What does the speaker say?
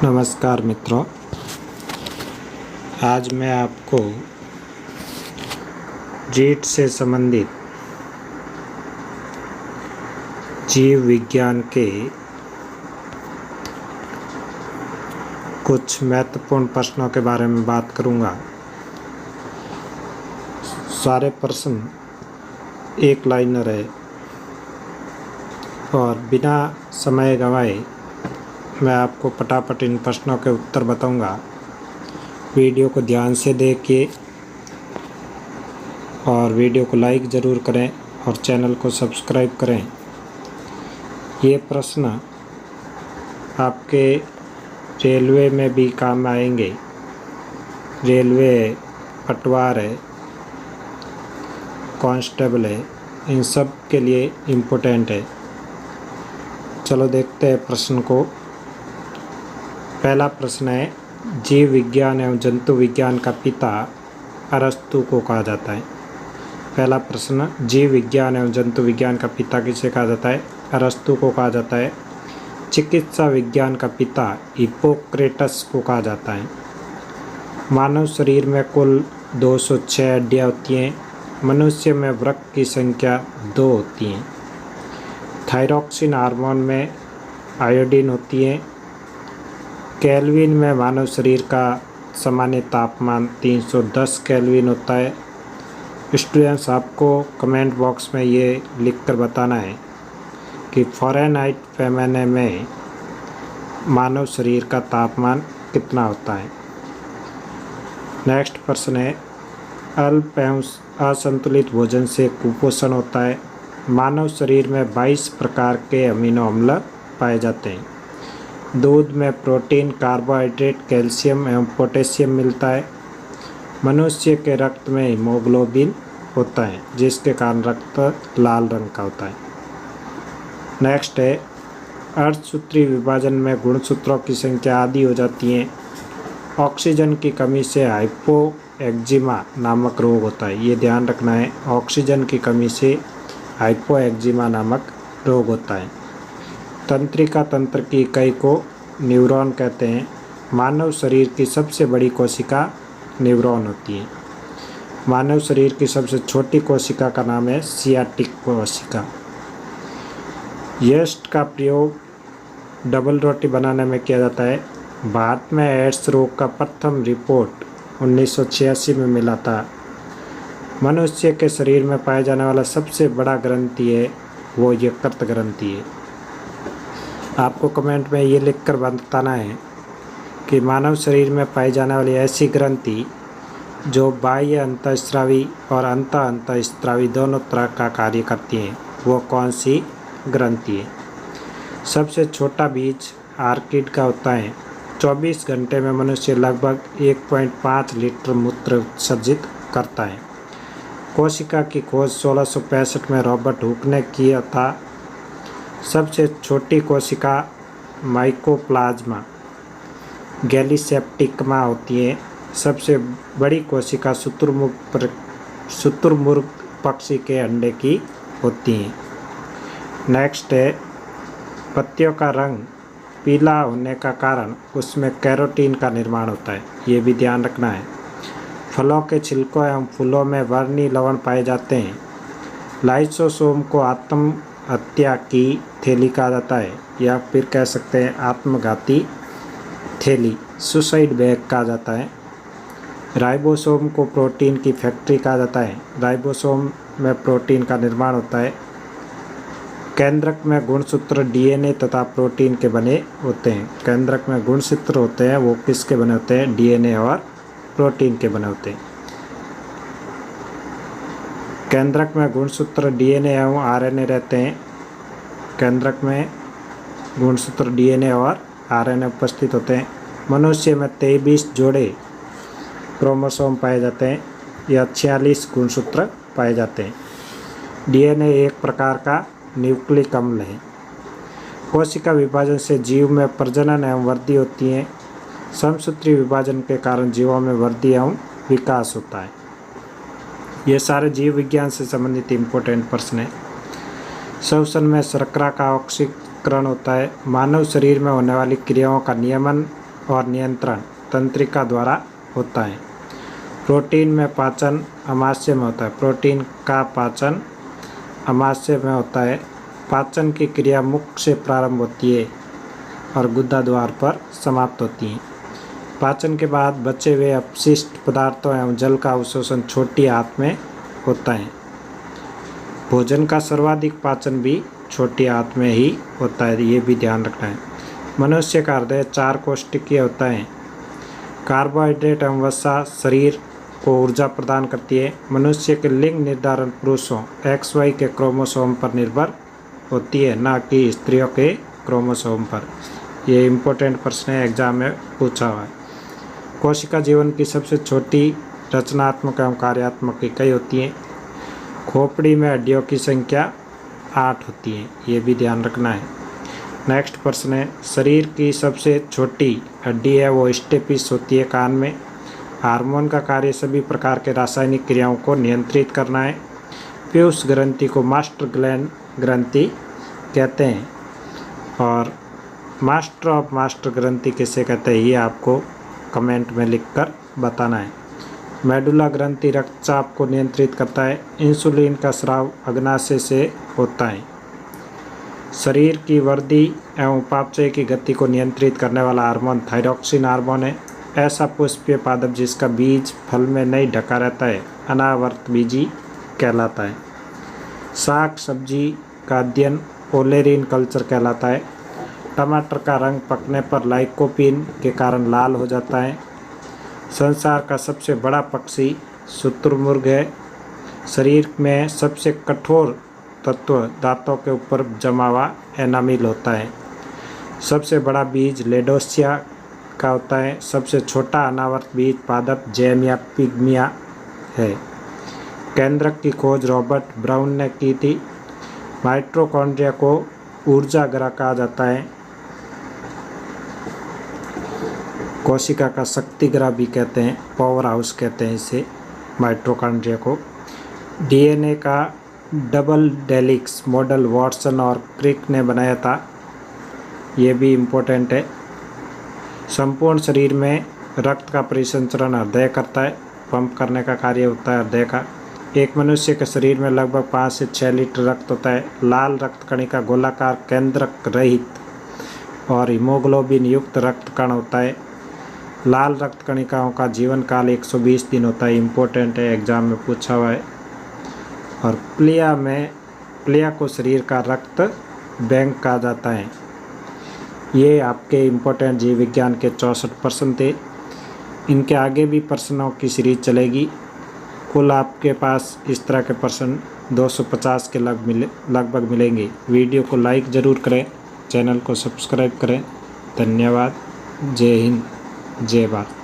नमस्कार मित्रों, आज मैं आपको जीट से संबंधित जीव विज्ञान के कुछ महत्वपूर्ण प्रश्नों के बारे में बात करूंगा। सारे प्रश्न एक लाइनर है और बिना समय गंवाए मैं आपको फटाफट इन प्रश्नों के उत्तर बताऊंगा। वीडियो को ध्यान से देखिए और वीडियो को लाइक ज़रूर करें और चैनल को सब्सक्राइब करें। ये प्रश्न आपके रेलवे में भी काम आएंगे। रेलवे पटवार है, कांस्टेबल है, इन सब के लिए इम्पोर्टेंट है। चलो देखते हैं प्रश्न को। पहला प्रश्न है, जीव विज्ञान एवं जंतु विज्ञान का पिता अरस्तु को कहा जाता है। पहला प्रश्न, जीव विज्ञान एवं जंतु विज्ञान का पिता किसे कहा जाता है? अरस्तु को कहा जाता है। चिकित्सा विज्ञान का पिता हिप्पोक्रेटस को कहा जाता है। मानव शरीर में कुल 206 हड्डियाँ होती हैं। मनुष्य में वृक्क की संख्या 2 होती हैं। थायरॉक्सिन हार्मोन में आयोडीन होती है। केल्विन में मानव शरीर का सामान्य तापमान 310 केल्विन होता है। स्टूडेंट्स, आपको कमेंट बॉक्स में ये लिखकर बताना है कि फ़ारेनहाइट पैमाने में मानव शरीर का तापमान कितना होता है। नेक्स्ट प्रश्न है, अल्प एवं असंतुलित भोजन से कुपोषण होता है। मानव शरीर में 22 प्रकार के अमीनो अम्ल पाए जाते हैं। दूध में प्रोटीन, कार्बोहाइड्रेट, कैल्शियम एवं पोटेशियम मिलता है। मनुष्य के रक्त में हीमोग्लोबिन होता है, जिसके कारण रक्त लाल रंग का होता है। नेक्स्ट है, अर्धसूत्रीय विभाजन में गुणसूत्रों की संख्या आधी हो जाती है। ऑक्सीजन की कमी से हाइपोएक्जिमा नामक रोग होता है। ये ध्यान रखना है, ऑक्सीजन की कमी से हाइपोएक्जिमा नामक रोग होता है। तंत्रिका तंत्र की इकाई को न्यूरॉन कहते हैं। मानव शरीर की सबसे बड़ी कोशिका न्यूरॉन होती है। मानव शरीर की सबसे छोटी कोशिका का नाम है सियाटिक कोशिका। यीस्ट का प्रयोग डबल रोटी बनाने में किया जाता है। भारत में एड्स रोग का प्रथम रिपोर्ट 1986 में मिला था। मनुष्य के शरीर में पाए जाने वाला सबसे बड़ा ग्रंथि है वो यकृत ग्रंथि है। आपको कमेंट में ये लिखकर बताना है कि मानव शरीर में पाई जाने वाली ऐसी ग्रंथि जो बाह्य अंतःस्रावी और अंतःस्रावी दोनों तरह का कार्य करती हैं, वो कौन सी ग्रंथि है? सबसे छोटा बीज आर्किड का होता है। 24 घंटे में मनुष्य लगभग 1.5 लीटर मूत्र विसर्जित करता है। कोशिका की खोज 1665 में रॉबर्ट हुक ने किया था। सबसे छोटी कोशिका माइकोप्लाज्मा गैलीसेप्टिकमा होती है। सबसे बड़ी कोशिका शुतुरमुर्ग पक्षी के अंडे की होती है। नेक्स्ट है, पत्तियों का रंग पीला होने का कारण उसमें कैरोटीन का निर्माण होता है। ये भी ध्यान रखना है। फलों के छिलकों एवं फूलों में वर्णी लवण पाए जाते हैं। लाइसोसोम को आत्महत्या की थैली कहा जाता है, या फिर कह सकते हैं आत्मघाती थैली, सुसाइड बैग कहा जाता है। राइबोसोम को प्रोटीन की फैक्ट्री कहा जाता है। राइबोसोम में प्रोटीन का निर्माण होता है। केंद्रक में गुणसूत्र डीएनए तथा प्रोटीन के बने होते हैं। केंद्रक में गुणसूत्र होते हैं, वो किसके बने होते हैं? डीएनए और प्रोटीन के बने होते हैं। केंद्रक में गुणसूत्र डीएनए एवं आरएनए रहते हैं। केंद्रक में गुणसूत्र डीएनए और आरएनए उपस्थित होते हैं। मनुष्य में 23 जोड़े क्रोमोसोम पाए जाते हैं या 46 गुणसूत्र पाए जाते हैं। डीएनए एक प्रकार का न्यूक्लिक अम्ल है। कोशिका विभाजन से जीव में प्रजनन एवं वृद्धि होती है। समसूत्री विभाजन के कारण जीवों में वृद्धि एवं विकास होता है। ये सारे जीव विज्ञान से संबंधित इम्पोर्टेंट प्रश्न हैं। श्वसन में शर्करा का ऑक्सीकरण होता है। मानव शरीर में होने वाली क्रियाओं का नियमन और नियंत्रण तंत्रिका द्वारा होता है। प्रोटीन में पाचन अमाशय में होता है। प्रोटीन का पाचन अमाशय में होता है। पाचन की क्रिया मुख से प्रारंभ होती है और गुदा द्वार पर समाप्त होती है। पाचन के बाद बचे हुए अपशिष्ट पदार्थों एवं जल का अवशोषण छोटी आंत में होता है। भोजन का सर्वाधिक पाचन भी छोटी आंत में ही होता है, ये भी ध्यान रखना है। मनुष्य का हृदय 4 कोशिकीय होता है। कार्बोहाइड्रेट एवं वसा शरीर को ऊर्जा प्रदान करती है। मनुष्य के लिंग निर्धारण पुरुषों XY के क्रोमोसोम पर निर्भर होती है, ना कि स्त्रियों के क्रोमोसोम पर। ये इम्पोर्टेंट प्रश्न है, एग्जाम में पूछा हुआ है। कोशिका जीवन की सबसे छोटी रचनात्मक एवं कार्यात्मक इकाई होती है। खोपड़ी में हड्डियों की संख्या 8 होती है, ये भी ध्यान रखना है। नेक्स्ट प्रश्न है, शरीर की सबसे छोटी हड्डी है वो स्टेपिस होती है कान में। हार्मोन का कार्य सभी प्रकार के रासायनिक क्रियाओं को नियंत्रित करना है। पीयूष ग्रंथि को मास्टर ग्लैंड ग्रंथि कहते हैं और मास्टर ऑफ मास्टर ग्रंथि किसे कहते हैं, ये आपको कमेंट में लिखकर बताना है। मेडुला ग्रंथि रक्तचाप को नियंत्रित करता है। इंसुलिन का स्राव अग्नाशय से होता है। शरीर की वृद्धि एवं उपापचय की गति को नियंत्रित करने वाला हार्मोन थायरॉक्सिन हार्मोन है। ऐसा पुष्पीय पादप जिसका बीज फल में नहीं ढका रहता है अनावर्त बीजी कहलाता है। साग सब्जी का अध्ययन ओलेरिन कल्चर कहलाता है। टमाटर का रंग पकने पर लाइकोपीन के कारण लाल हो जाता है। संसार का सबसे बड़ा पक्षी शुतुरमुर्ग है। शरीर में सबसे कठोर तत्व दांतों के ऊपर जमा हुआ एनामिल होता है। सबसे बड़ा बीज लेडोसिया का होता है। सबसे छोटा अनावर्त बीज पादप जेमिया पिग्मिया है। केंद्रक की खोज रॉबर्ट ब्राउन ने की थी। माइटोकॉन्ड्रिया को ऊर्जा ग्रह कहा जाता है। कोशिका का शक्ति ग्रह भी कहते हैं, पावर हाउस कहते हैं इसे माइटोकॉन्ड्रिया को। डीएनए का डबल डेलिक्स मॉडल वाटसन और क्रिक ने बनाया था, ये भी इम्पोर्टेंट है। संपूर्ण शरीर में रक्त का परिसंचरण हृदय करता है, पंप करने का कार्य होता है हृदय का। एक मनुष्य के शरीर में लगभग 5 से 6 लीटर रक्त होता है। लाल रक्त कणिका गोलाकार केंद्रक रहित और हीमोग्लोबिन युक्त रक्त कण होता है। लाल रक्त कणिकाओं का जीवन काल 120 दिन होता है, इम्पोर्टेंट है, एग्जाम में पूछा हुआ है। और प्लिया को शरीर का रक्त बैंक कहा जाता है। ये आपके इम्पोर्टेंट जीव विज्ञान के 64 प्रश्न थे। इनके आगे भी प्रश्नों की सीरीज चलेगी। कुल आपके पास इस तरह के प्रश्न 250 के लगभग मिलेंगे। वीडियो को लाइक ज़रूर करें, चैनल को सब्सक्राइब करें। धन्यवाद। जय हिंद, जय भारत।